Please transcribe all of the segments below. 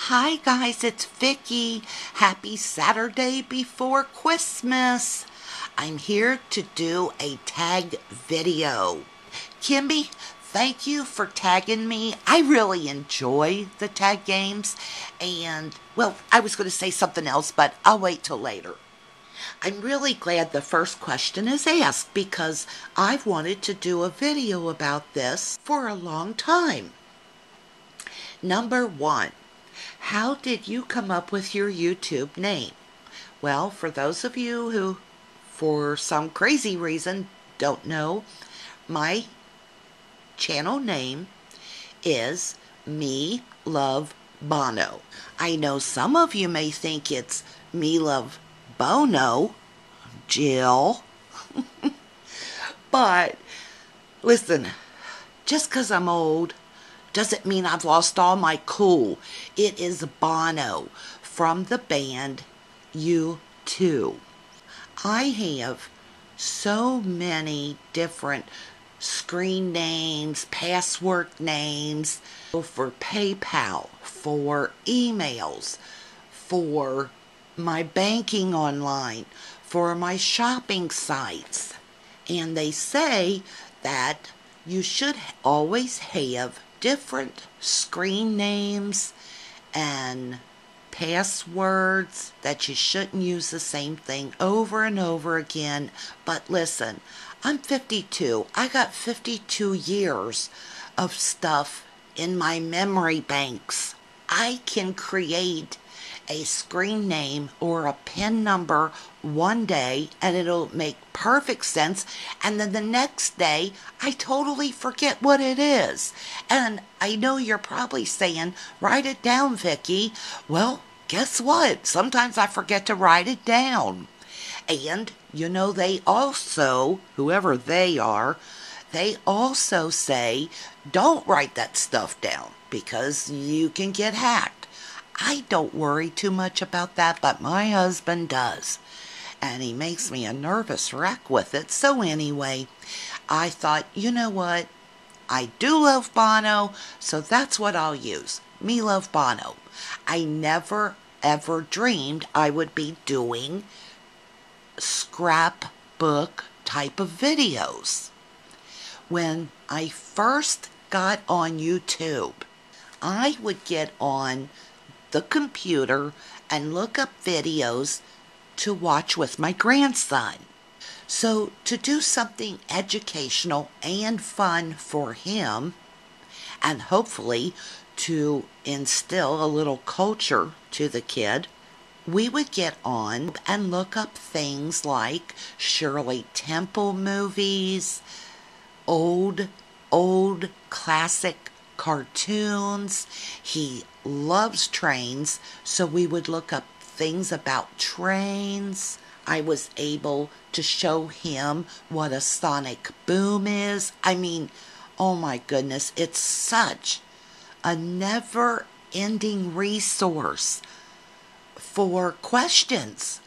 Hi guys, it's Vicky. Happy Saturday before Christmas. I'm here to do a tag video. Kimmy, thank you for tagging me. I really enjoy the tag games. And, well, I was going to say something else, but I'll wait till later. I'm really glad the first question is asked because I've wanted to do a video about this for a long time. Number 1. How did you come up with your YouTube name? Well, for those of you who, for some crazy reason, don't know, my channel name is Me Love Bono. I know some of you may think it's Me Love Bono, Jill. But, listen, just because I'm old doesn't mean I've lost all my cool. It is Bono from the band U2. I have so many different screen names, password names for PayPal, for emails, for my banking online, for my shopping sites. And they say that you should always have different screen names and passwords, that you shouldn't use the same thing over and over again. But listen, I'm 52. I got 52 years of stuff in my memory banks. I can create a screen name or a PIN number one day and it'll make perfect sense, and then the next day I totally forget what it is. And I know you're probably saying, write it down, Vicky. Well, guess what? Sometimes I forget to write it down. And you know, they also, whoever they are, they also say don't write that stuff down because you can get hacked. I don't worry too much about that, but my husband does. And he makes me a nervous wreck with it. So anyway, I thought, you know what? I do love Bono, so that's what I'll use. Me Love Bono. I never, ever dreamed I would be doing scrapbook type of videos. When I first got on YouTube, I would get on the computer and look up videos to watch with my grandson. So to do something educational and fun for him, and hopefully to instill a little culture to the kid, we would get on and look up things like Shirley Temple movies, old classic cartoons. He loves trains, so we would look up things about trains. I was able to show him what a sonic boom is. I mean, oh my goodness, it's such a never-ending resource for questions.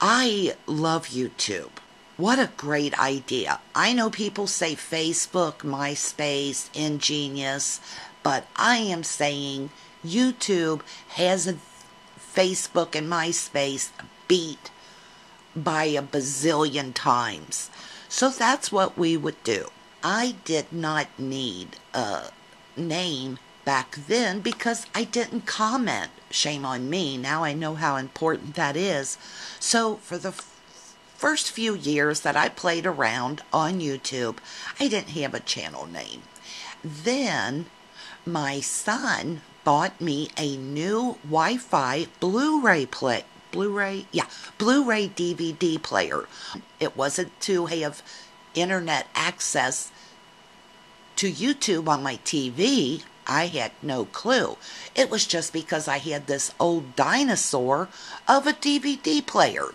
I love YouTube. What a great idea. I know people say Facebook, MySpace, Ingenious, but I am saying YouTube has a Facebook and MySpace beat by a bazillion times. So that's what we would do. I did not need a name back then because I didn't comment. Shame on me. Now I know how important that is. So for the first few years that I played around on YouTube, I didn't have a channel name. Then my son bought me a new Wi-Fi Blu-ray DVD player. It wasn't to have internet access to YouTube on my TV. I had no clue. It was just because I had this old dinosaur of a DVD player.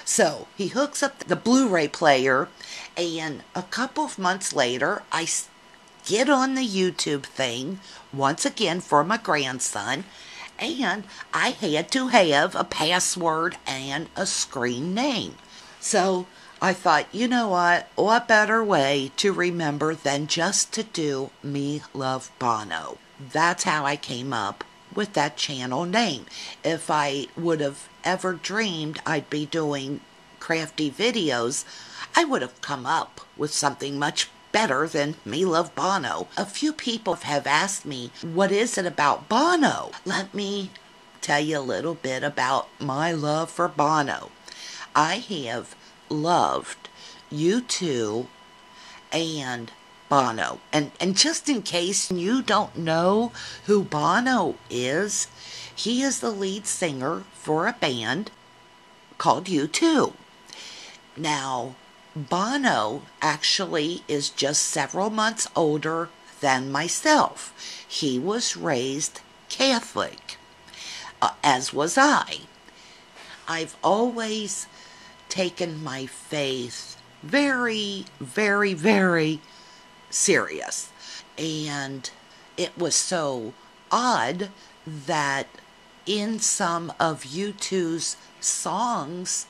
So he hooks up the Blu-ray player, and a couple of months later, I get on the YouTube thing, once again for my grandson, and I had to have a password and a screen name. So I thought, you know what better way to remember than just to do Me Love Bono. That's how I came up with that channel name. If I would have ever dreamed I'd be doing crafty videos, I would have come up with something much better than Me Love Bono. A few people have asked me, what is it about Bono? Let me tell you a little bit about my love for Bono. I have loved U2 and Bono. And just in case you don't know who Bono is, he is the lead singer for a band called U2. Now, Bono actually is just several months older than myself. He was raised Catholic, as was I. I've always taken my faith very, very, very serious. And it was so odd that in some of U2's songs,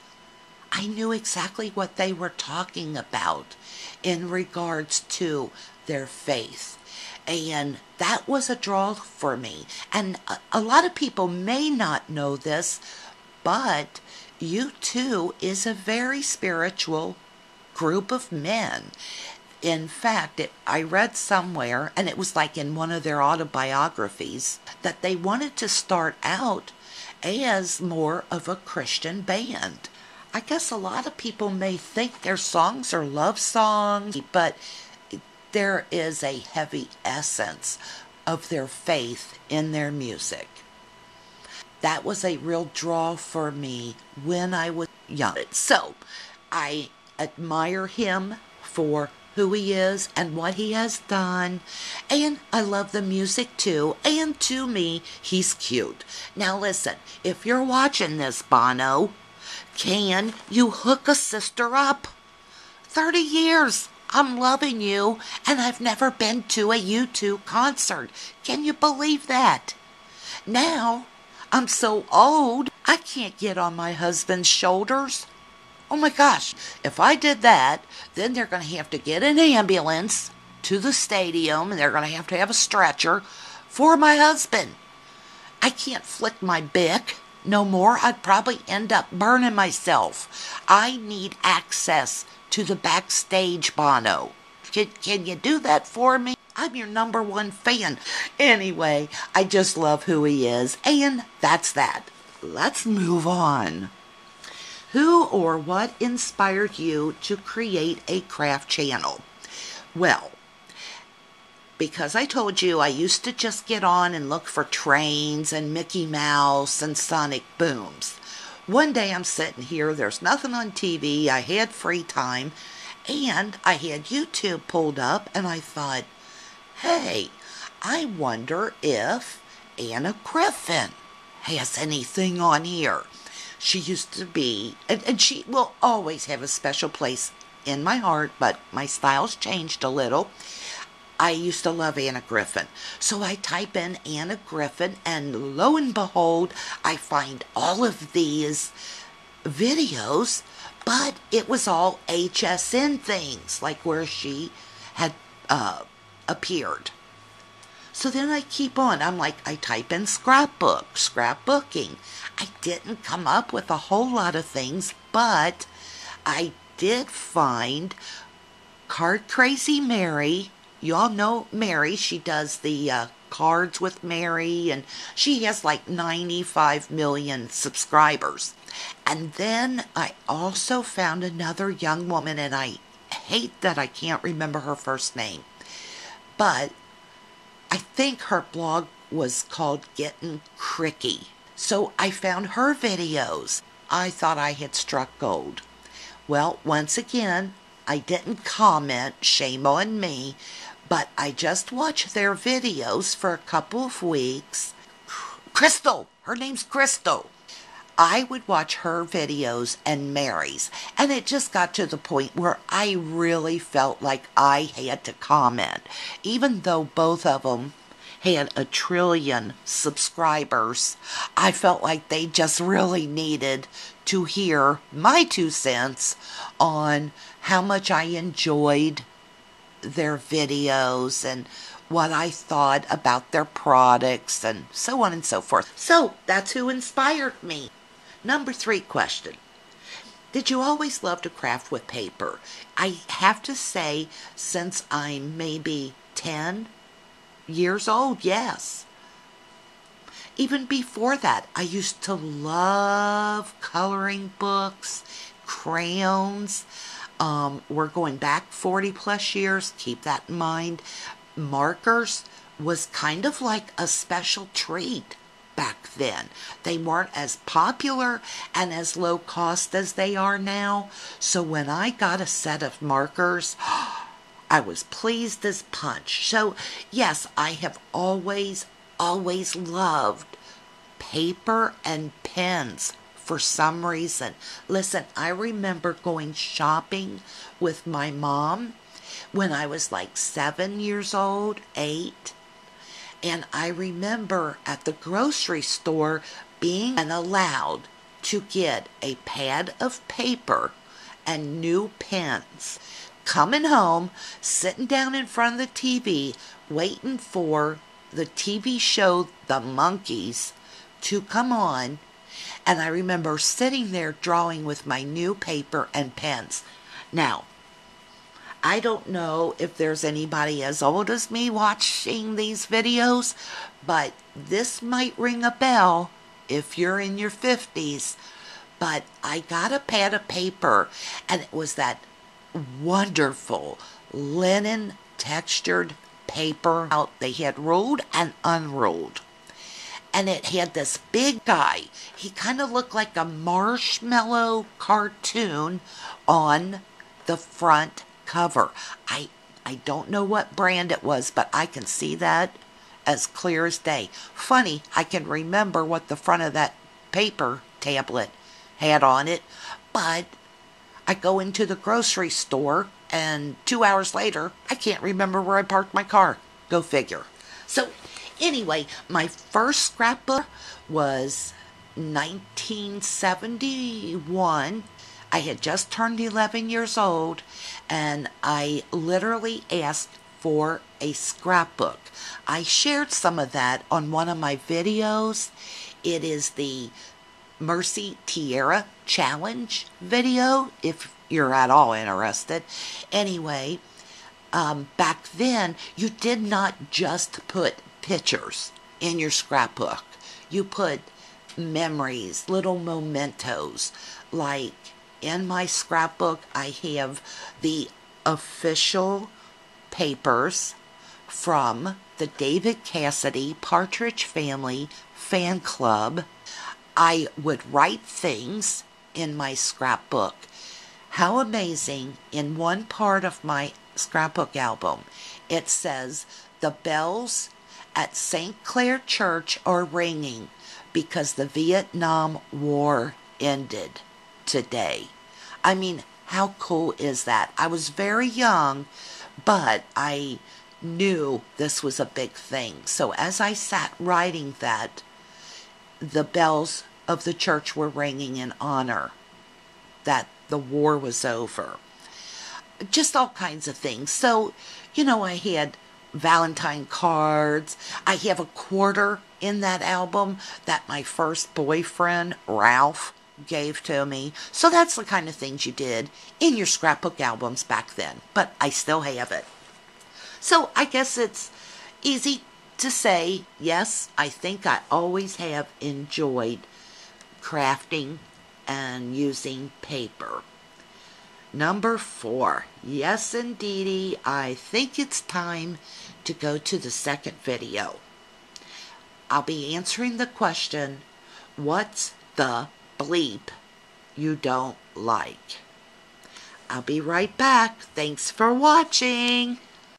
I knew exactly what they were talking about in regards to their faith. And that was a draw for me. And a lot of people may not know this, but U2 is a very spiritual group of men. In fact, I read somewhere, and it was like in one of their autobiographies, that they wanted to start out as more of a Christian band. I guess a lot of people may think their songs are love songs, but there is a heavy essence of their faith in their music. That was a real draw for me when I was young. So, I admire him for who he is and what he has done, and I love the music too, and to me, he's cute. Now listen, if you're watching this, Bono, can you hook a sister up? 30 years, I'm loving you, and I've never been to a U2 concert. Can you believe that? Now, I'm so old, I can't get on my husband's shoulders. Oh my gosh, if I did that, then they're going to have to get an ambulance to the stadium, and they're going to have a stretcher for my husband. I can't flick my bick no more. I'd probably end up burning myself. I need access to the backstage, Bono. Can you do that for me? I'm your #1 fan. Anyway, I just love who he is, and that's that. Let's move on. Who or what inspired you to create a craft channel? Well, because I told you I used to just get on and look for trains and Mickey Mouse and sonic booms. One day I'm sitting here, there's nothing on TV, I had free time, and I had YouTube pulled up, and I thought, hey, I wonder if Anna Griffin has anything on here. She used to be, and she will always have a special place in my heart, but my style's changed a little. I used to love Anna Griffin. So I type in Anna Griffin, and lo and behold, I find all of these videos, but it was all HSN things, like where she had appeared. So then I keep on. I'm like, I type in scrapbooking. I didn't come up with a whole lot of things, but I did find Card Crazy Mary. Y'all know Mary. She does the cards with Mary, and she has like 95 million subscribers. And then I also found another young woman, and I hate that I can't remember her first name, but I think her blog was called Getting Cricky. So I found her videos. I thought I had struck gold. Well, once again, I didn't comment, shame on me, but I just watched their videos for a couple of weeks. Crystal! Her name's Crystal. I would watch her videos and Mary's, and it just got to the point where I really felt like I had to comment, even though both of them had 1 trillion subscribers. I felt like they just really needed to hear my 2 cents on how much I enjoyed their videos and what I thought about their products and so on and so forth. So that's who inspired me. Number 3 question. Did you always love to craft with paper? I have to say, since I'm maybe 10 years old, yes. Even before that, I used to love coloring books, crayons. We're going back 40 plus years, keep that in mind. Markers was kind of like a special treat back then. They weren't as popular and as low cost as they are now. So when I got a set of markers, I was pleased as punch. So yes, I have always loved paper and pens for some reason. Listen, I remember going shopping with my mom when I was like 7 years old, 8. And I remember at the grocery store being allowed to get a pad of paper and new pens. Coming home, sitting down in front of the TV, waiting for the TV show The Monkees to come on. And I remember sitting there drawing with my new paper and pens. Now, I don't know if there's anybody as old as me watching these videos, but this might ring a bell if you're in your 50s. But I got a pad of paper, and it was that wonderful linen textured paper out. They had ruled and unruled. And it had this big guy. He kind of looked like a marshmallow cartoon on the front cover. I don't know what brand it was, but I can see that as clear as day. Funny, I can remember what the front of that paper tablet had on it, but I go into the grocery store and 2 hours later, I can't remember where I parked my car. Go figure. So anyway, my first scrapbook was 1971. I had just turned 11 years old, and I literally asked for a scrapbook. I shared some of that on one of my videos. It is the Mercy Tierra Challenge video, if you're at all interested. Anyway, back then, you did not just put pictures in your scrapbook. You put memories, little mementos, like in my scrapbook, I have the official papers from the David Cassidy Partridge Family fan club. I would write things in my scrapbook. How amazing, in one part of my scrapbook album, it says, "The bells at St. Clair Church are ringing because the Vietnam War ended today." I mean, how cool is that? I was very young, but I knew this was a big thing. So as I sat writing that, the bells of the church were ringing in honor that the war was over. Just all kinds of things. So, I had Valentine cards. I have a quarter in that album that my first boyfriend, Ralph, gave to me. So that's the kind of things you did in your scrapbook albums back then. But I still have it. So I guess it's easy to say, yes, I think I always have enjoyed crafting and using paper. Number 4. Yes, indeedy, I think it's time to go to the second video. I'll be answering the question, what's the bleep you don't like? I'll be right back. Thanks for watching.